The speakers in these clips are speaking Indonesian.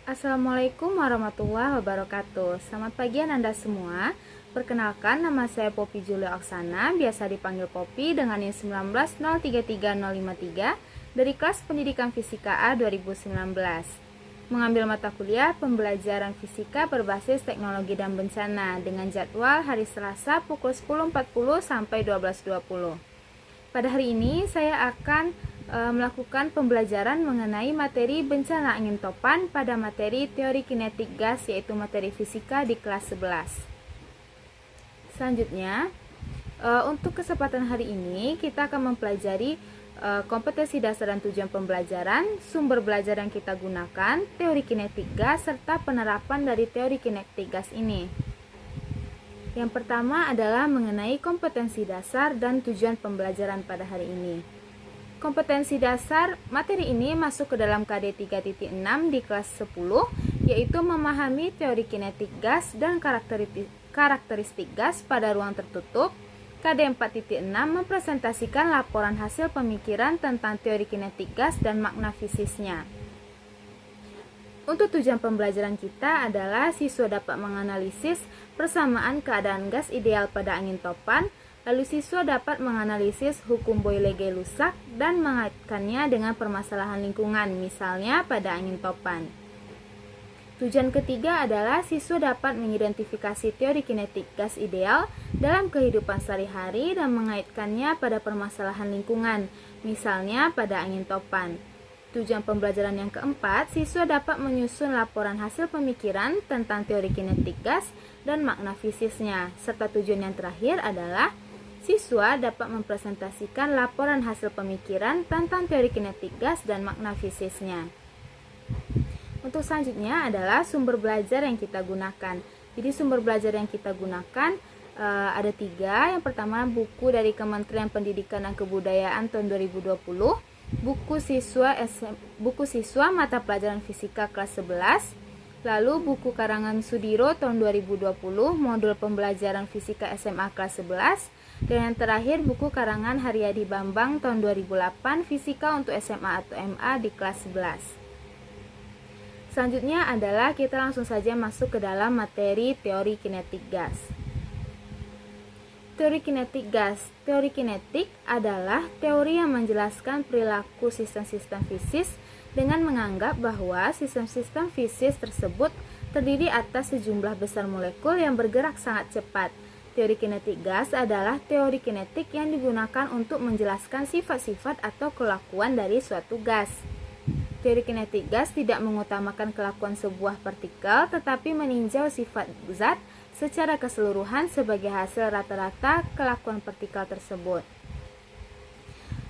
Assalamualaikum warahmatullahi wabarakatuh. Selamat pagi Anda semua. Perkenalkan, nama saya Poppy Julia Oksana, biasa dipanggil Poppy dengan NIM 1903353 dari kelas Pendidikan Fisika A 2019. Mengambil mata kuliah pembelajaran fisika berbasis teknologi dan bencana dengan jadwal hari Selasa pukul 10.40 sampai 12.20. Pada hari ini saya akan melakukan pembelajaran mengenai materi bencana angin topan pada materi teori kinetik gas, yaitu materi fisika di kelas 11. Selanjutnya, untuk kesempatan hari ini kita akan mempelajari kompetensi dasar dan tujuan pembelajaran, sumber belajar yang kita gunakan, teori kinetik gas, serta penerapan dari teori kinetik gas ini. Yang pertama adalah mengenai kompetensi dasar dan tujuan pembelajaran pada hari ini. Kompetensi dasar materi ini masuk ke dalam KD 3.6 di kelas 10, yaitu memahami teori kinetik gas dan karakteristik gas pada ruang tertutup. KD 4.6 mempresentasikan laporan hasil pemikiran tentang teori kinetik gas dan makna fisisnya. Untuk tujuan pembelajaran kita adalah siswa dapat menganalisis persamaan keadaan gas ideal pada angin topan, lalu siswa dapat menganalisis hukum Boyle-Gay-Lussac dan mengaitkannya dengan permasalahan lingkungan, misalnya pada angin topan. Tujuan ketiga adalah siswa dapat mengidentifikasi teori kinetik gas ideal dalam kehidupan sehari-hari dan mengaitkannya pada permasalahan lingkungan, misalnya pada angin topan. Tujuan pembelajaran yang keempat, siswa dapat menyusun laporan hasil pemikiran tentang teori kinetik gas dan makna fisisnya. Serta tujuan yang terakhir adalah siswa dapat mempresentasikan laporan hasil pemikiran tentang teori kinetik gas dan makna fisisnya. Untuk selanjutnya adalah sumber belajar yang kita gunakan. Jadi sumber belajar yang kita gunakan ada 3. Yang pertama, buku dari Kementerian Pendidikan dan Kebudayaan tahun 2020. Buku siswa mata pelajaran fisika kelas 11, lalu buku karangan Sudiro tahun 2020 modul pembelajaran fisika SMA kelas 11, dan yang terakhir buku karangan Haryadi Bambang tahun 2008 fisika untuk SMA atau MA di kelas 11. Selanjutnya adalah kita langsung saja masuk ke dalam materi teori kinetik gas. Teori kinetik gas. Teori kinetik adalah teori yang menjelaskan perilaku sistem-sistem fisis dengan menganggap bahwa sistem-sistem fisis tersebut terdiri atas sejumlah besar molekul yang bergerak sangat cepat. Teori kinetik gas adalah teori kinetik yang digunakan untuk menjelaskan sifat-sifat atau kelakuan dari suatu gas. Teori kinetik gas tidak mengutamakan kelakuan sebuah partikel, tetapi meninjau sifat zat secara keseluruhan sebagai hasil rata-rata kelakuan partikel tersebut.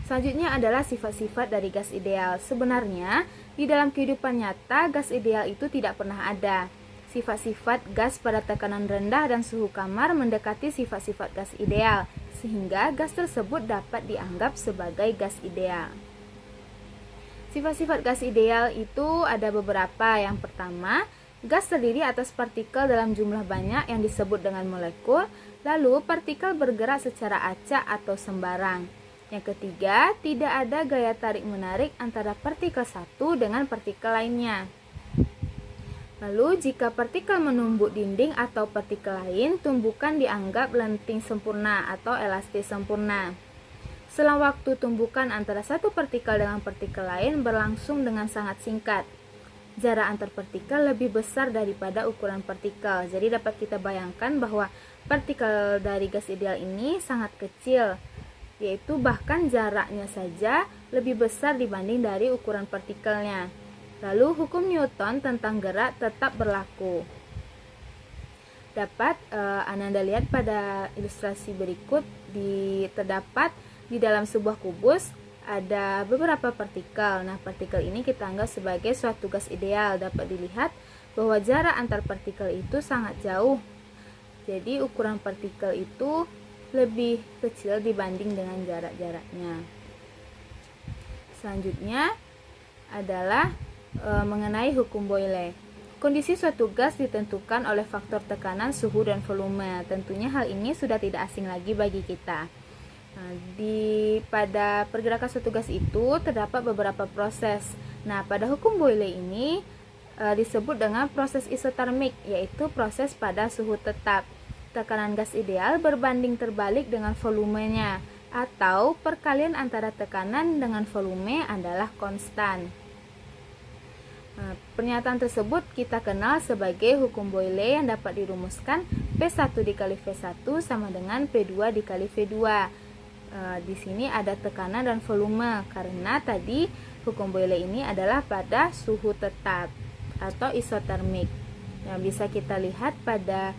Selanjutnya adalah sifat-sifat dari gas ideal. Sebenarnya, di dalam kehidupan nyata, gas ideal itu tidak pernah ada. Sifat-sifat gas pada tekanan rendah dan suhu kamar mendekati sifat-sifat gas ideal, sehingga gas tersebut dapat dianggap sebagai gas ideal. Sifat-sifat gas ideal itu ada beberapa. Yang pertama, gas terdiri atas partikel dalam jumlah banyak yang disebut dengan molekul, lalu partikel bergerak secara acak atau sembarang. Yang ketiga, tidak ada gaya tarik-menarik antara partikel satu dengan partikel lainnya. Lalu, jika partikel menumbuk dinding atau partikel lain, tumbukan dianggap lenting sempurna atau elastis sempurna. Selang waktu tumbukan antara satu partikel dengan partikel lain berlangsung dengan sangat singkat. Jarak antar partikel lebih besar daripada ukuran partikel. Jadi dapat kita bayangkan bahwa partikel dari gas ideal ini sangat kecil, yaitu bahkan jaraknya saja lebih besar dibanding dari ukuran partikelnya. Lalu hukum Newton tentang gerak tetap berlaku. Dapat Anda lihat pada ilustrasi berikut, terdapat di dalam sebuah kubus ada beberapa partikel. Nah, partikel ini kita anggap sebagai suatu gas ideal. Dapat dilihat bahwa jarak antar partikel itu sangat jauh. Jadi, ukuran partikel itu lebih kecil dibanding dengan jarak-jaraknya. Selanjutnya adalah mengenai hukum Boyle. Kondisi suatu gas ditentukan oleh faktor tekanan, suhu, dan volume. Tentunya hal ini sudah tidak asing lagi bagi kita. Nah, pada pergerakan suatu gas itu terdapat beberapa proses. Nah, pada hukum Boyle ini disebut dengan proses isotermik, yaitu proses pada suhu tetap. Tekanan gas ideal berbanding terbalik dengan volumenya, atau perkalian antara tekanan dengan volume adalah konstan. Pernyataan tersebut kita kenal sebagai hukum Boyle yang dapat dirumuskan P1 dikali V1 sama dengan P2 dikali V2. Di sini ada tekanan dan volume karena tadi hukum Boyle ini adalah pada suhu tetap atau isotermik. Yang bisa kita lihat pada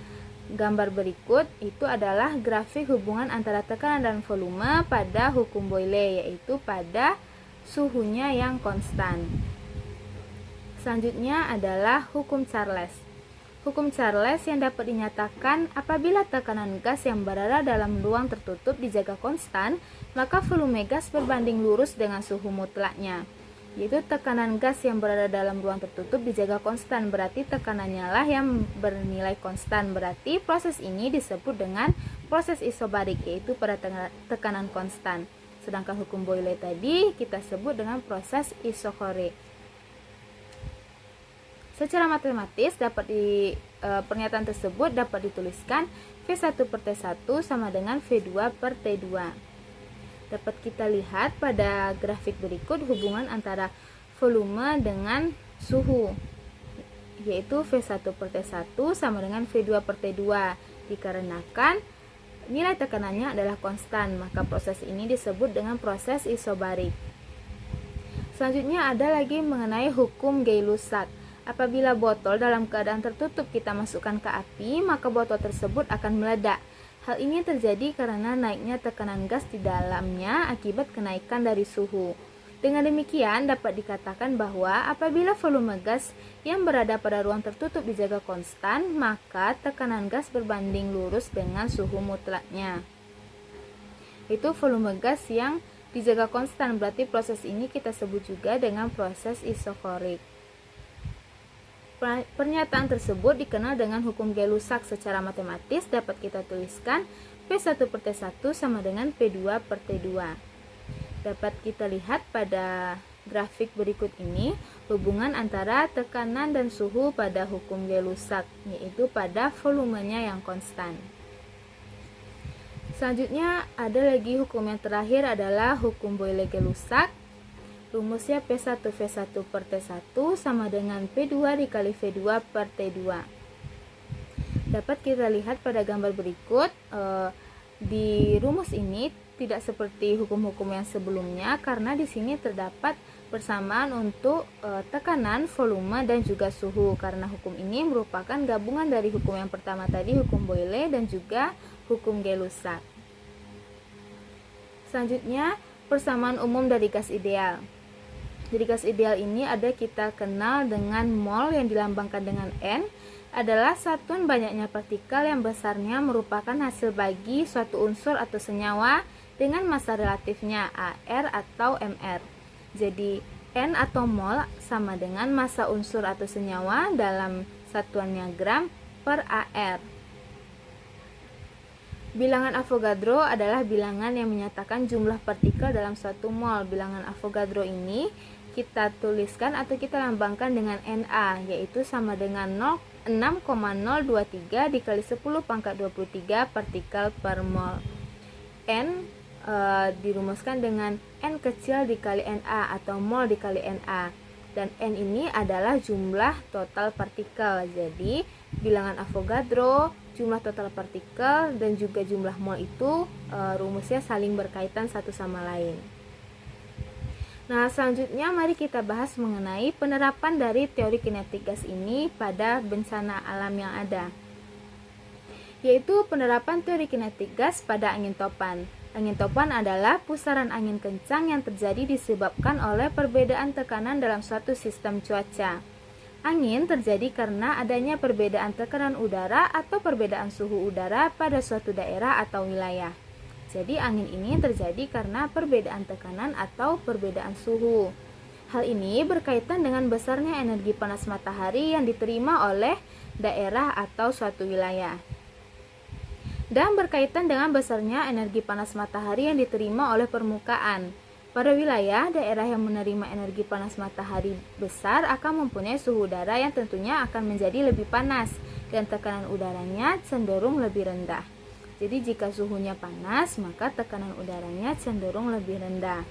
gambar berikut itu adalah grafik hubungan antara tekanan dan volume pada hukum Boyle, yaitu pada suhunya yang konstan. Selanjutnya adalah hukum Charles. Hukum Charles yang dapat dinyatakan apabila tekanan gas yang berada dalam ruang tertutup dijaga konstan, maka volume gas berbanding lurus dengan suhu mutlaknya. Yaitu tekanan gas yang berada dalam ruang tertutup dijaga konstan, berarti tekanannya lah yang bernilai konstan. Berarti proses ini disebut dengan proses isobarik, yaitu pada tekanan konstan. Sedangkan hukum Boyle tadi kita sebut dengan proses isokorik. Secara matematis pernyataan tersebut dapat dituliskan V1 per T1 sama dengan V2 per T2. Dapat kita lihat pada grafik berikut hubungan antara volume dengan suhu, yaitu V1 per T1 sama dengan V2 per T2. Dikarenakan nilai tekanannya adalah konstan, maka proses ini disebut dengan proses isobarik. Selanjutnya ada lagi mengenai hukum Gay-Lussac. Apabila botol dalam keadaan tertutup kita masukkan ke api, maka botol tersebut akan meledak. Hal ini terjadi karena naiknya tekanan gas di dalamnya akibat kenaikan dari suhu. Dengan demikian dapat dikatakan bahwa apabila volume gas yang berada pada ruang tertutup dijaga konstan, maka tekanan gas berbanding lurus dengan suhu mutlaknya. Itu volume gas yang dijaga konstan, berarti proses ini kita sebut juga dengan proses isokorik. Pernyataan tersebut dikenal dengan hukum Gay-Lussac. Secara matematis dapat kita tuliskan P1 per T1 sama dengan P2 per T2. Dapat kita lihat pada grafik berikut ini hubungan antara tekanan dan suhu pada hukum Gay-Lussac, yaitu pada volumenya yang konstan. Selanjutnya ada lagi hukum yang terakhir adalah hukum Boyle-Gay-Lussac. Rumusnya P1 V1 per T1 sama dengan P2 dikali V2 per T2. Dapat kita lihat pada gambar berikut, di rumus ini tidak seperti hukum-hukum yang sebelumnya karena di sini terdapat persamaan untuk tekanan, volume, dan juga suhu. Karena hukum ini merupakan gabungan dari hukum yang pertama tadi, hukum Boyle, dan juga hukum Gay-Lussac. Selanjutnya, persamaan umum dari gas ideal. Jadi gas ideal ini ada kita kenal dengan mol yang dilambangkan dengan N, adalah satuan banyaknya partikel yang besarnya merupakan hasil bagi suatu unsur atau senyawa dengan massa relatifnya AR atau MR. Jadi N atau mol sama dengan massa unsur atau senyawa dalam satuannya gram per AR. Bilangan Avogadro adalah bilangan yang menyatakan jumlah partikel dalam suatu mol. Bilangan Avogadro ini kita tuliskan atau kita lambangkan dengan Na, yaitu sama dengan 6,023 dikali 10 pangkat 23 partikel per mol. N dirumuskan dengan N kecil dikali Na atau mol dikali Na. Dan N ini adalah jumlah total partikel. Jadi bilangan Avogadro, jumlah total partikel, dan juga jumlah mol itu rumusnya saling berkaitan satu sama lain. Nah, selanjutnya mari kita bahas mengenai penerapan dari teori kinetik gas ini pada bencana alam yang ada, yaitu penerapan teori kinetik gas pada angin topan. Angin topan adalah pusaran angin kencang yang terjadi disebabkan oleh perbedaan tekanan dalam suatu sistem cuaca. Angin terjadi karena adanya perbedaan tekanan udara atau perbedaan suhu udara pada suatu daerah atau wilayah. Jadi angin ini terjadi karena perbedaan tekanan atau perbedaan suhu. Hal ini berkaitan dengan besarnya energi panas matahari yang diterima oleh daerah atau suatu wilayah. Dan berkaitan dengan besarnya energi panas matahari yang diterima oleh permukaan. Pada wilayah daerah yang menerima energi panas matahari besar akan mempunyai suhu udara yang tentunya akan menjadi lebih panas dan tekanan udaranya cenderung lebih rendah. Jadi jika suhunya panas, maka tekanan udaranya cenderung lebih rendah.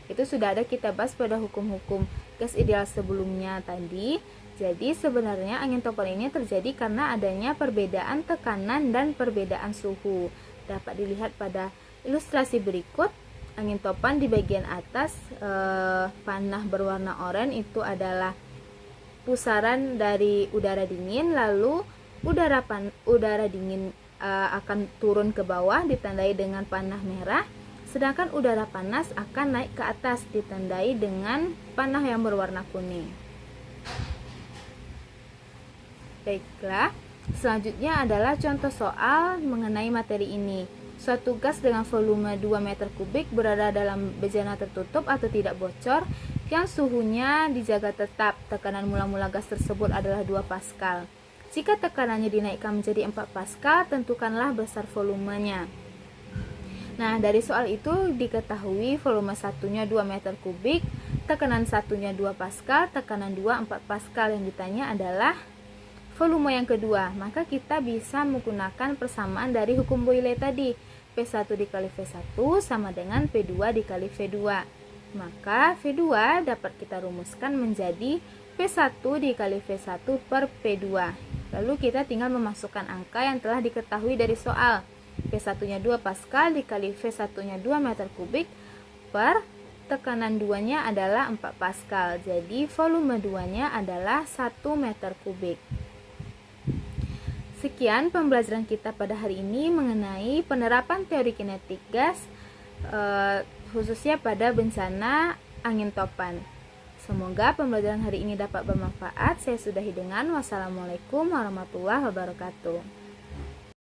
Itu sudah ada kita bahas pada hukum-hukum gas ideal sebelumnya tadi. Jadi sebenarnya angin topan ini terjadi karena adanya perbedaan tekanan dan perbedaan suhu. Dapat dilihat pada ilustrasi berikut. Angin topan di bagian atas panah berwarna oranye itu adalah pusaran dari udara dingin, lalu udara dingin akan turun ke bawah ditandai dengan panah merah, sedangkan udara panas akan naik ke atas ditandai dengan panah yang berwarna kuning. Baiklah, selanjutnya adalah contoh soal mengenai materi ini. Suatu gas dengan volume 2 meter kubik berada dalam bejana tertutup atau tidak bocor yang suhunya dijaga tetap. Tekanan mula-mula gas tersebut adalah 2 Pascal. Jika tekanannya dinaikkan menjadi 4 Pascal, tentukanlah besar volumenya. Nah, dari soal itu diketahui volume satunya 2 meter kubik, tekanan satunya 2 Pascal, tekanan 2 4 Pascal. Yang ditanya adalah volume yang kedua. Maka kita bisa menggunakan persamaan dari hukum Boyle tadi. P1 dikali V1 sama dengan P2 dikali V2. Maka V2 dapat kita rumuskan menjadi P1 dikali V1 per P2. Lalu kita tinggal memasukkan angka yang telah diketahui dari soal. P1-nya 2 Pascal dikali V1-nya 2 meter kubik per tekanan 2-nya adalah 4 Pascal. Jadi volume 2-nya adalah 1 meter kubik. Sekian pembelajaran kita pada hari ini mengenai penerapan teori kinetik gas, khususnya pada bencana angin topan. Semoga pembelajaran hari ini dapat bermanfaat. Saya sudahi dengan wassalamualaikum warahmatullahi wabarakatuh.